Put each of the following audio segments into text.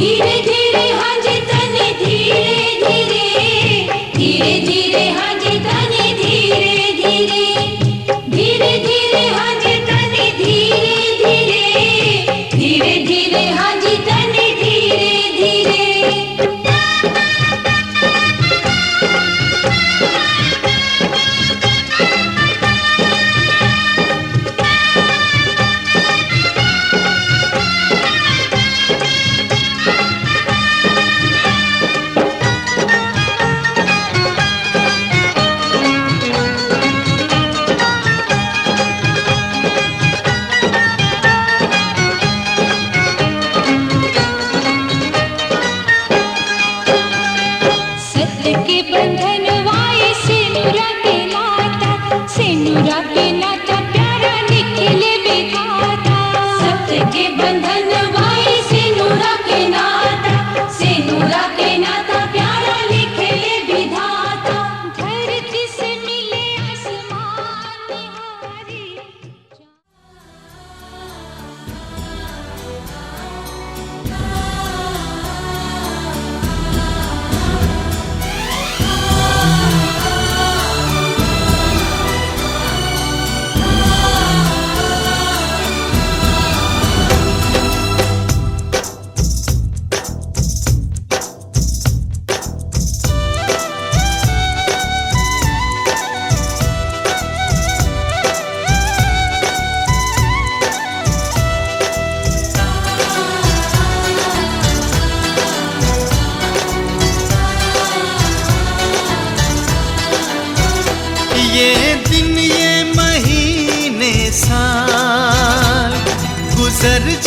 धीरे धीरे हज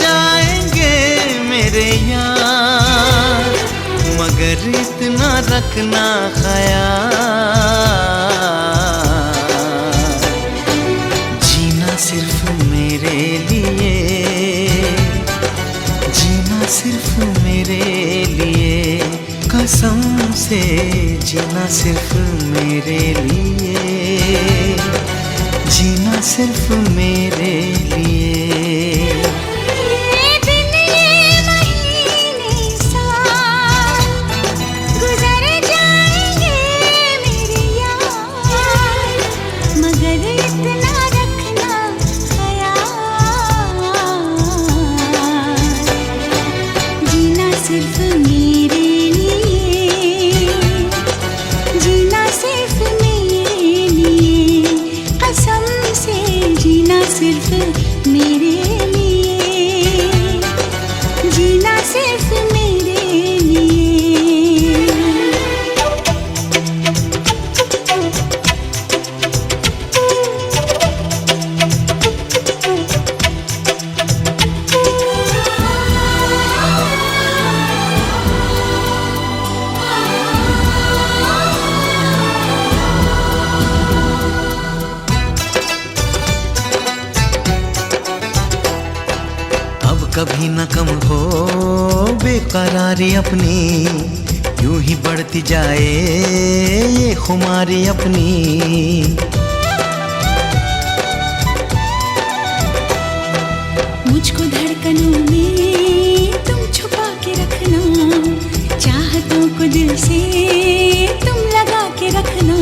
जाएंगे मेरे यार, मगर इतना रखना ख्याल, जीना सिर्फ मेरे लिए, जीना सिर्फ मेरे लिए, कसम से जीना सिर्फ मेरे लिए, जीना सिर्फ मेरे लिए। सिर्फ मेरे लिए, जीना सिर्फ मेरे लिए। कभी न कम हो बेकरारी अपनी, यूं ही बढ़ती जाए ये खुमारी अपनी। मुझको धड़कनों में तुम छुपा के रखना, चाहतों को दिल से तुम लगा के रखना।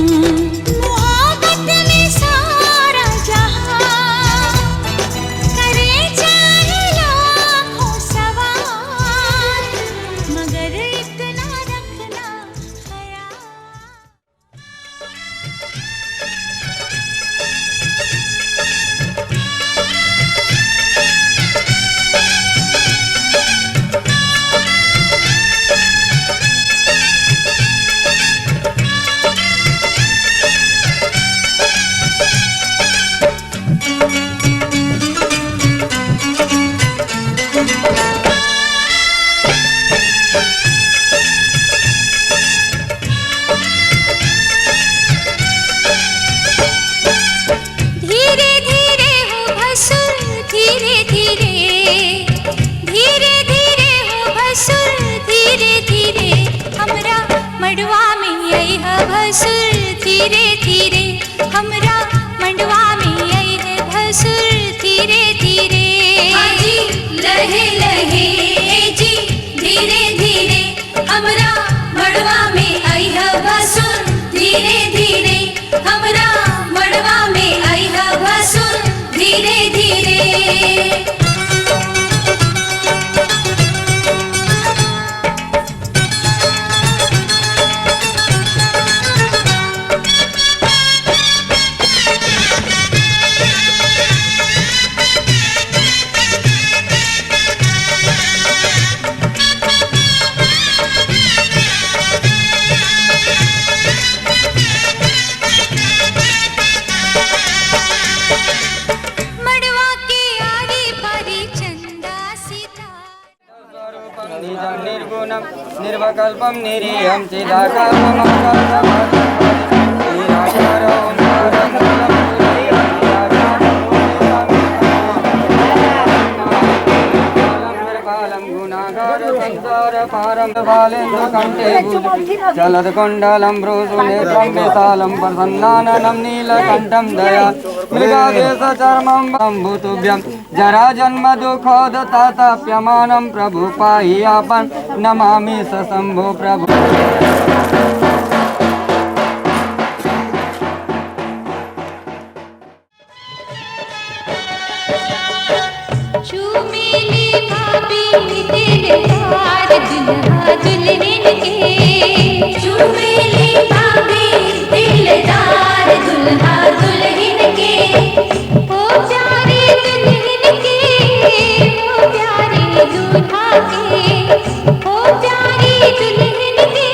धीरे धीरे हमरा मंडवा में आई है भसुर, धीरे धीरे जी लहे लहे जी, धीरे धीरे हमरा मंडवा में आई है भसुर, धीरे धीरे हमरा मंडवा में आई है भसुर, धीरे धीरे। निर्गुणं निर्विकल्पं निरीहं चिदाकारं चलत्कुण्डलं भ्रूसुनेत्रं विशालं प्रसन्नाननं नीलकण्ठं दया मृगादेशचर्मं भूतुभ्यं जराजन्म दुःखोदताताप्यमानं प्रभु पाहि आपन् नमामि सशम्भो प्रभु। दुल्हा दुल्हन के चुमेली भाभी दिलदार दुल्हा दुल्हन के, ओ प्यारे दुल्हन के, ओ प्यारे दूल्हा के, ओ प्यारे दुल्हन के,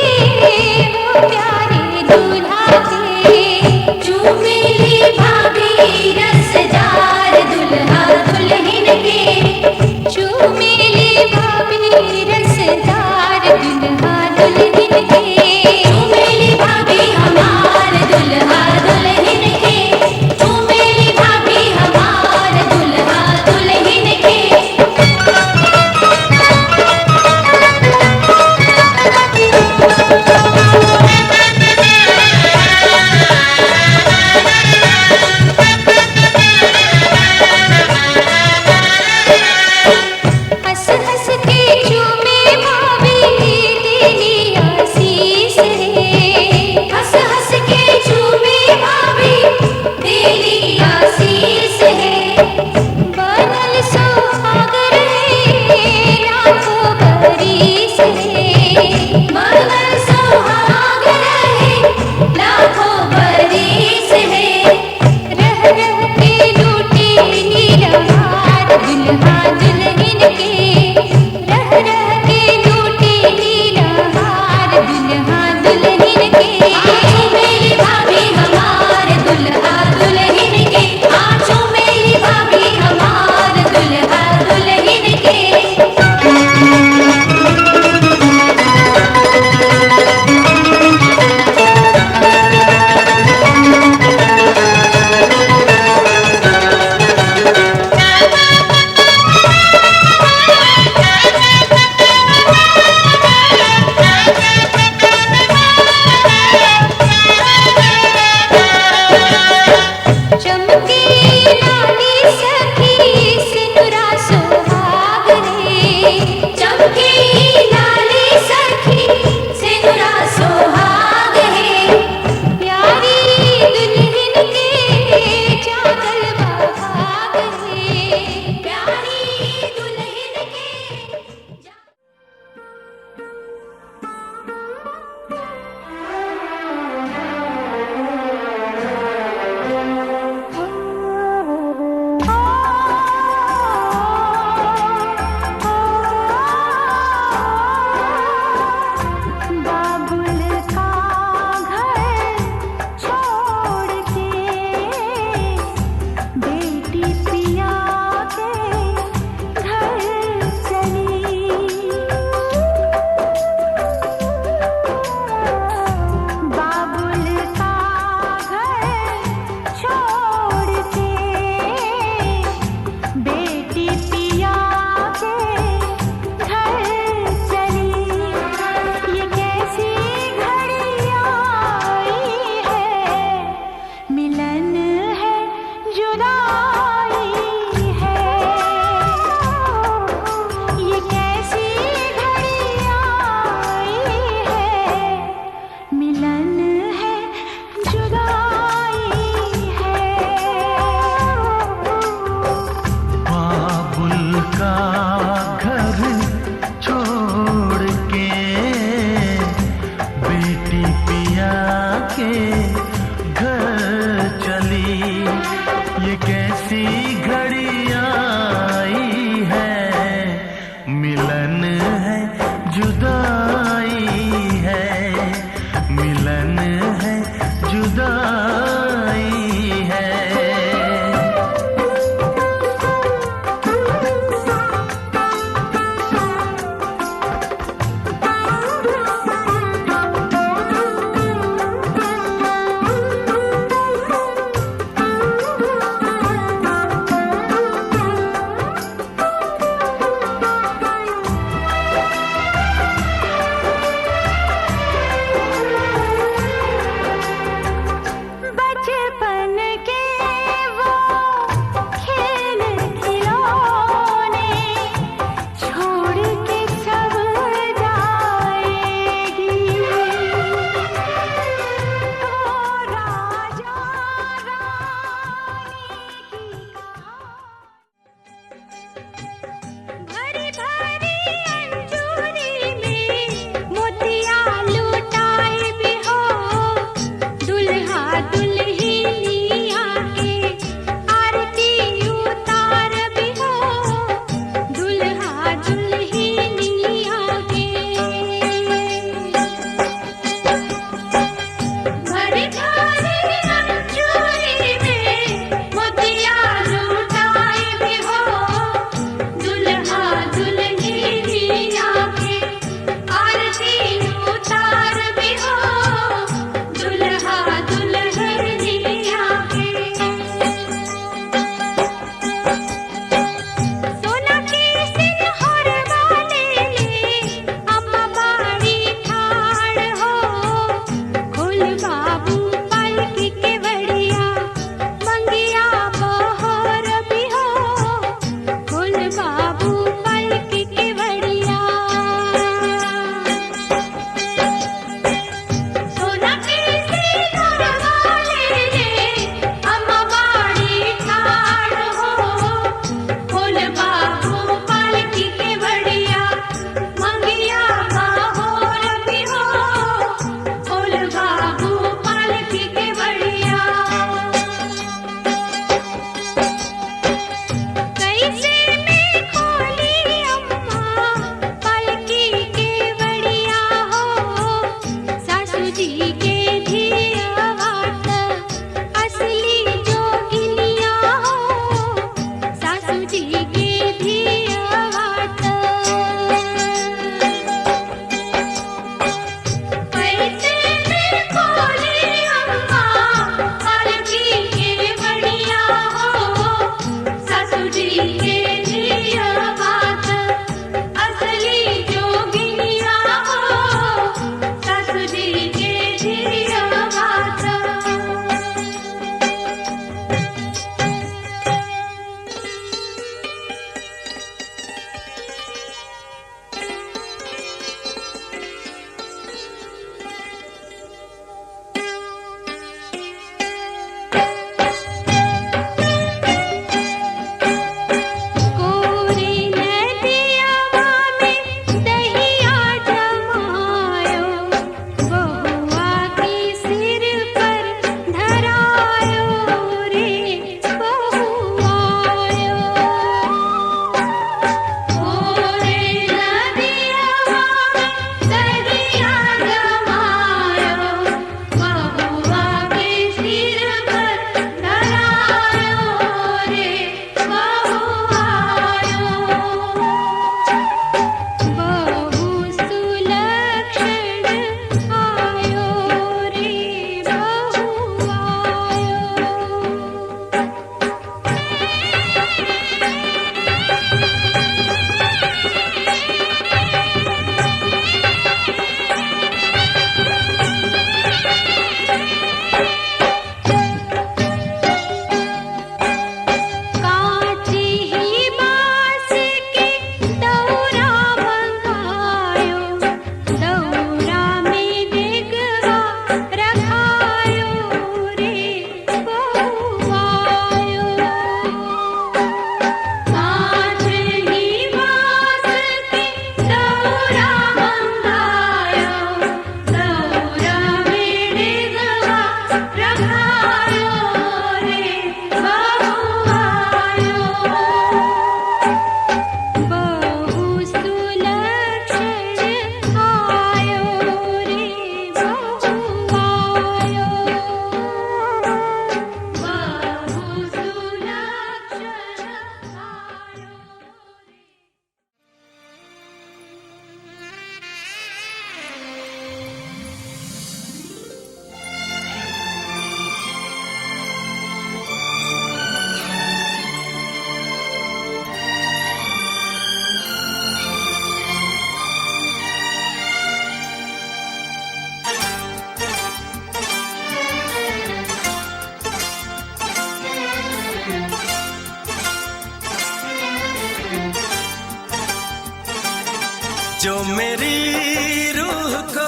जो मेरी रूह को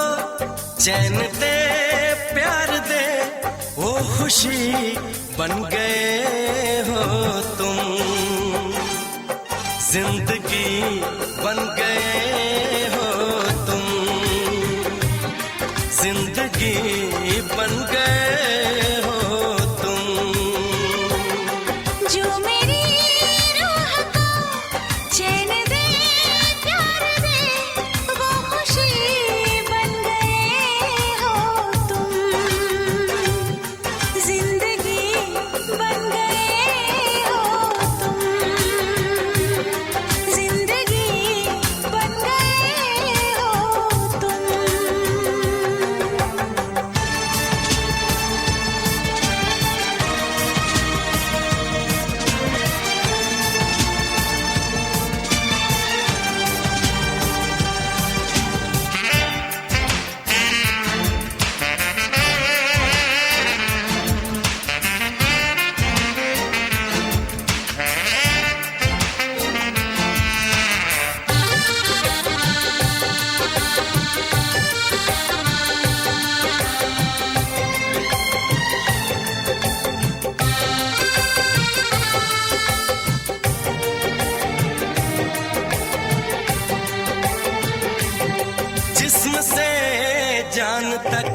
चैन दे प्यार दे वो खुशी बन गए हो तुम, जिंदगी बन गए हो तुम, जिंदगी बन गए हो तुम। जो मेरी रूह को चैन दे प्यार दे वो खुशी बन गए हो तुम, जिंदगी बन गए हो तुम, जिंदगी बन गए हो तुम। जिस्म से जान तक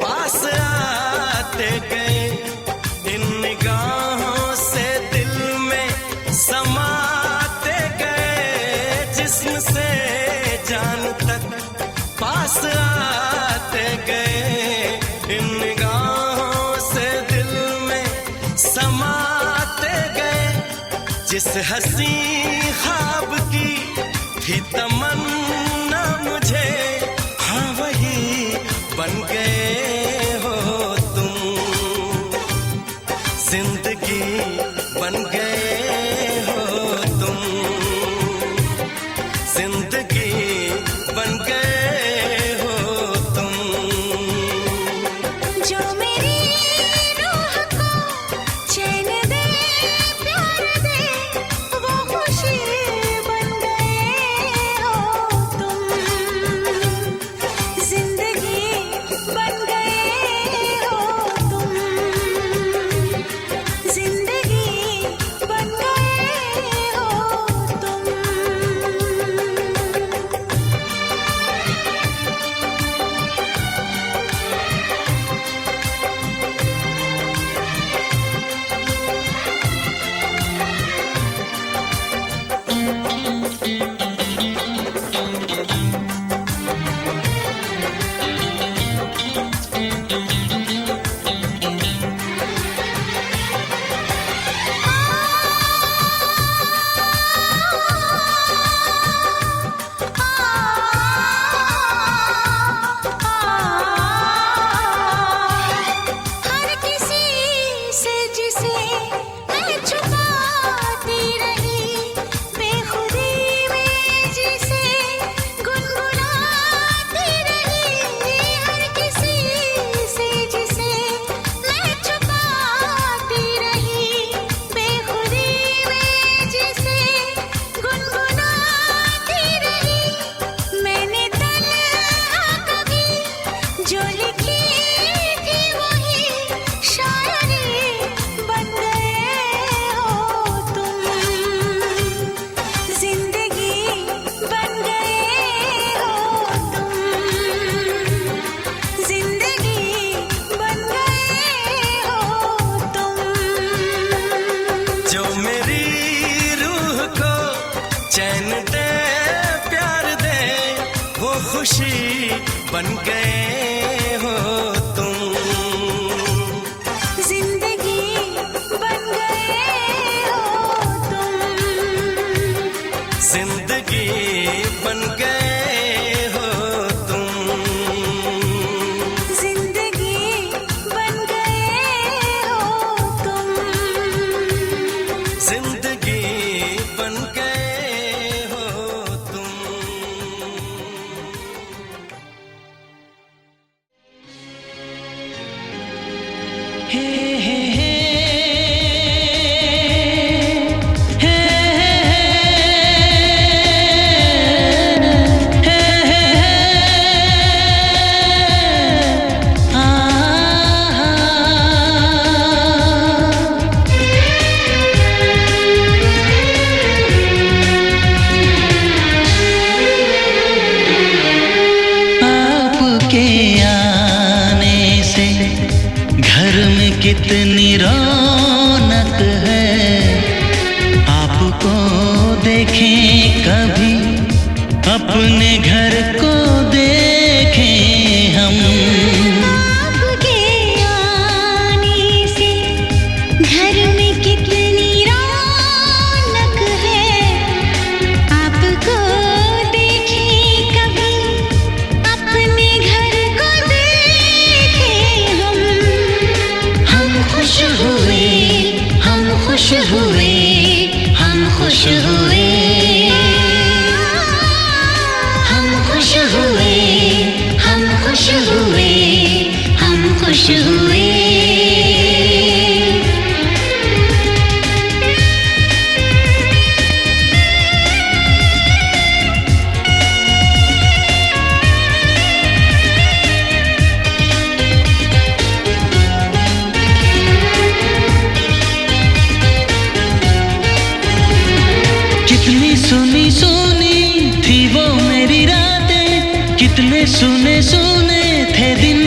पास आते गए, इन निगाहों से दिल में समाते गए। जिस्म से जान तक पास आते गए, इन निगाहों से दिल में समाते गए। जिस हंसी ख्वाब की थी तमन्ना मुझे, हाँ वही बन गए हो तुम, जिंदगी बन गए हो तुम, जिंदगी बन गए हो तुम। जो मेरी रूह को चैन दे प्यार दे वो खुशी बन गए हो तुम, जिंदगी बन गए हो तुम, जिंदगी बन गए हो तुम। हर किसी से जिसे मैं छुपाती रही, बेखुदी में जिसे गुनगुनाती रही। हर किसी से जिसे मैं छुपाती रही, बेखुदी में जिसे गुनगुनाती रही। मैंने तन्हा कभी जो लिखी थी वही शायरी बन गए हो तुम, जिंदगी बन गए हो तुम, जिंदगी बन गए हो तुम। जो मेरी रूह को चैन दे प्यार दे वो खुशी बन गए हो तुम, जिंदगी बन गए हो तुम, जिंदगी बन गए हो तुम, जिंदगी बन गए हो तुम। जिंदगी बन गए हो तुम। कितनी रौनक है, आपको देखें कभी, अपने घर को देखें हम। आपके आने से घर में कितनी रौनक है, आपको देखें कभी, अपने घर को देखें हम। हम खुश हुए, हम खुश हुए, हम खुश हुए, हम खुश हुए, हम खुश हुए, हम खुश हुए। कितनी सुनी सुनी थी वो मेरी रातें, कितने सुने सुने थे दिन।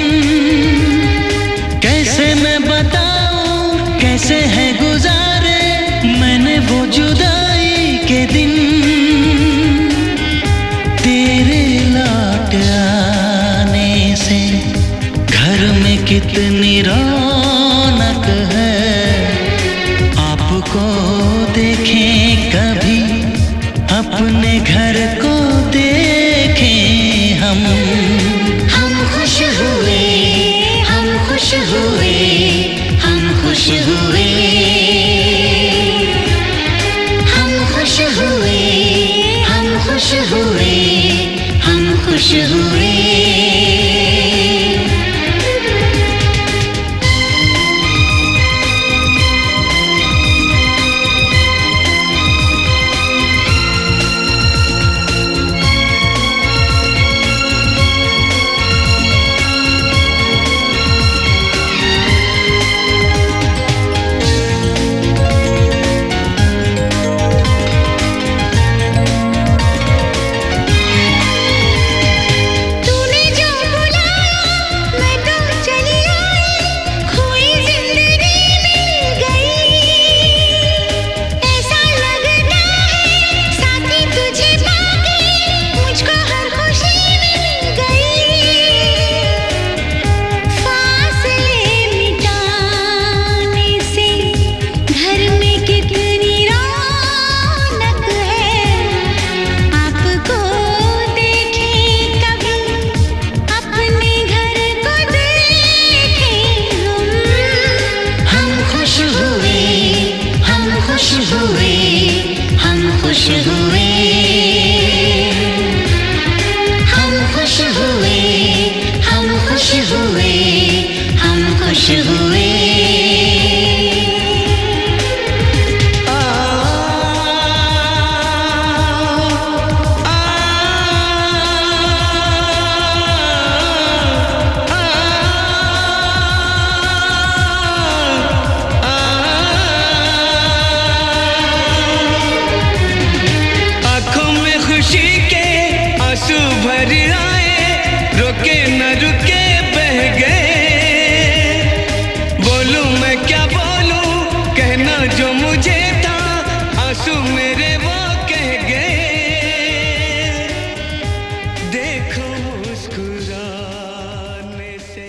कैसे मैं बताऊं कैसे है गुजारे मैंने वो जुदाई के दिन। तेरे लौट आने से घर में कितनी रौनक है, आपको देखें कभी, अपने घर को देखें हम। हम खुश हुए, हम खुश हुए, हम खुश हुए, हम खुश हुए, हम खुश हुए, हम खुश हुए। तूने जो बुलाया मैं तो चली आई, खोई जिंदगी मिल गई। ऐसा लगता है साथी तुझे पाके मुझको हर खुशी मिल गई। फासले मिटाने से घर में कितनी रौनक है, आपको देखें कभी, अपने घर को देखें हम। हम खुश हुए, हम खुश हुए, हम खुश हुए, हम खुश हुए, हम खुश हुए, हम खुश हुए। आँखों में खुशी के आंसू भर आए, रुके न रुके बह गए। बोलूं मैं क्या बोलूं, कहना जो मुझे था, आंसू मेरे वो कह गए। देखो मुस्कुराने से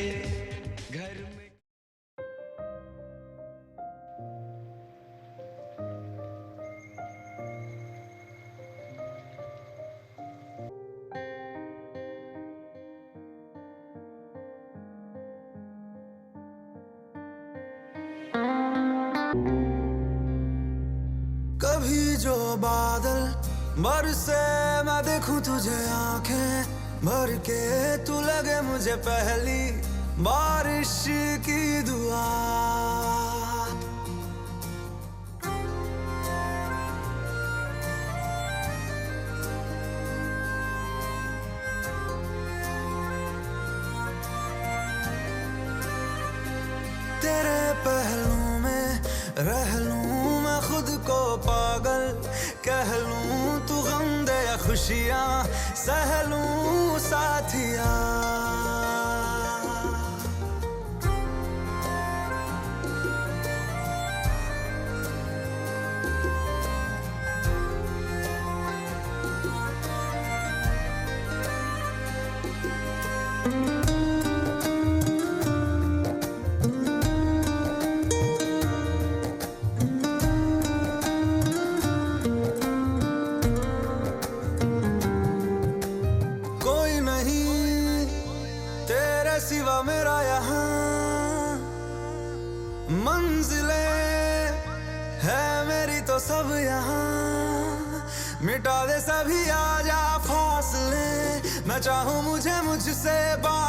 घर में कभी जो बादल बरसे मैं देखूं तुझे आंखें भर के, तू लगे मुझे पहली बारिश की दुआ। तेरे पहलू में रह लूं मैं खुद को पागल, कह लूं तू गम दे या खुशियां सह लूं साथिया। सिवा मेरा यहाँ मंजिले है मेरी तो सब यहाँ। मिटा दे सभी आजा फासले, मैं चाहूँ मुझे मुझसे बात